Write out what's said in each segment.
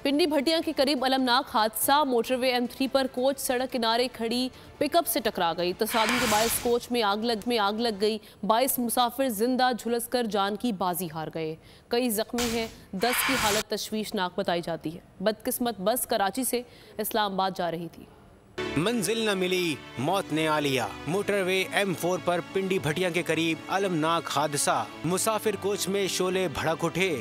पिंडी भटिया के करीब अलमनाक हादसा। मोटरवे M3 पर कोच सड़क किनारे खड़ी पिकअप से टकरा गई। तसादम के बायस कोच में आग लग गई। 22 मुसाफिर जिंदा झुलसकर जान की बाजी हार गए। कई जख्मी हैं। 10 की हालत तशवीशनाक बताई जाती है। बदकिस्मत बस कराची से इस्लामाबाद जा रही थी। मंजिल न मिली, मौत ने आ लिया। मोटरवे M4 पर पिंडी भटिया के करीब अलमनाक हादसा। मुसाफिर कोच में शोले भड़क उठे।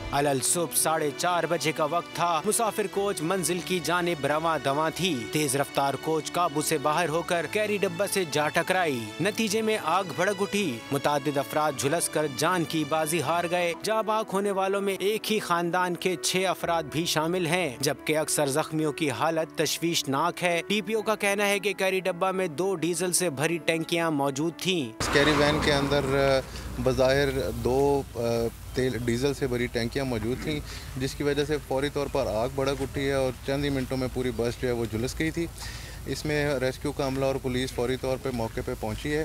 अलल सुबह 4:30 बजे का वक्त था। मुसाफिर कोच मंजिल की जानिब रवां दवां थी। तेज रफ्तार कोच काबू से बाहर होकर कैरी डब्बा से जा टकराई। नतीजे में आग भड़क उठी। मुतादिद अफराद झुलस कर जान की बाजी हार गए। जाँ बाग होने वालों में एक ही खानदान के 6 अफराद भी शामिल हैं, जबकि अक्सर जख्मियों की हालत तशवीशनाक है। DPO का कहना है कि कैरी डब्बा में 2 डीजल से भरी टंकियां मौजूद थीं। कैरी वैन के अंदर बज़ाहिर 2 डीजल से भरी टैंकियाँ मौजूद थीं, जिसकी वजह से फौरी तौर पर आग भड़क उठी है और चंद ही मिनटों में पूरी बस जो है वो झुलस गई थी। इसमें रेस्क्यू का अमला और पुलिस फौरी तौर पर मौके पर पहुंची है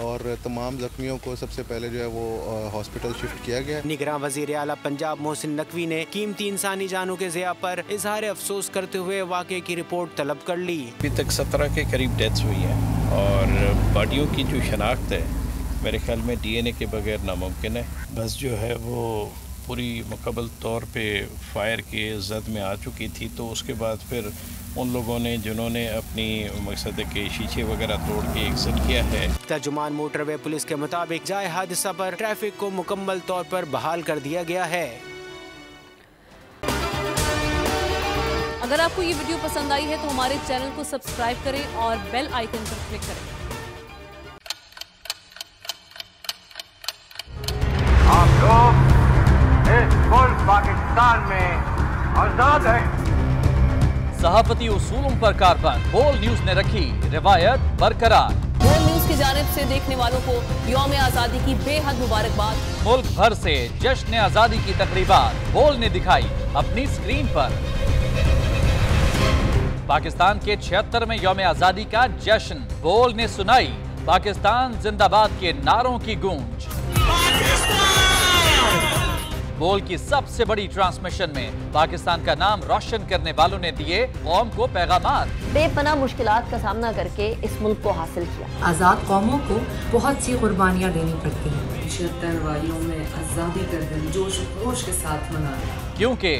और तमाम जख्मियों को सबसे पहले जो है वो हॉस्पिटल शिफ्ट किया गया है। निगरान वज़ीर आला पंजाब मोहसिन नकवी ने कीमती इंसानी जानों के ज़िया पर इजहार अफसोस करते हुए वाक़े की रिपोर्ट तलब कर ली। अभी तक 17 के करीब डेथ्स हुई हैं और बॉडियों की जो शनाख्त है मेरे ख्याल में DNA के बगैर नामुमकिन है। बस जो है वो पूरी मुकम्मल तौर पे फायर के जद में आ चुकी थी, तो उसके बाद फिर उन लोगों ने जिन्होंने अपनी मकसद के शीशे वगैरह तोड़ के एग्जिट किया है। तर्जुमान मोटरवे पुलिस के मुताबिक जाए हादसा पर ट्रैफिक को मुकम्मल तौर पर बहाल कर दिया गया है। अगर आपको ये वीडियो पसंद आई है तो हमारे चैनल को सब्सक्राइब करें और बेल आइकन पर क्लिक करें। आप लोग इस मुल्क पाकिस्तान में आजाद हैं। सहाफती उसूलों पर कारबंद बोल न्यूज ने रखी रिवायत बरकरार। बोल न्यूज की जानिब से देखने वालों को यौम आजादी की बेहद मुबारकबाद। मुल्क भर से जश्न आजादी की तकरीबात बोल ने दिखाई अपनी स्क्रीन पर। पाकिस्तान के 76वें यौम आजादी का जश्न बोल ने सुनाई पाकिस्तान जिंदाबाद के नारों की गूंज। बोल की सबसे बड़ी ट्रांसमिशन में पाकिस्तान का नाम रोशन करने वालों ने दिए कौम को पैगामात। बेपनाह मुश्किलात का सामना करके इस मुल्क को हासिल किया। आज़ाद कौमों को बहुत सी कुर्बानियाँ देनी पड़ती हैं। 76 वालियों में आज़ादी का दिन जोश खरोश के साथ मना रहे हैं, क्योंकि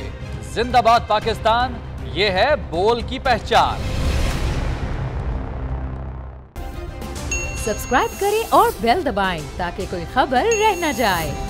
जिंदाबाद पाकिस्तान ये है बोल की पहचान। सब्सक्राइब करें और बेल दबाएं ताकि कोई खबर रह न जाए।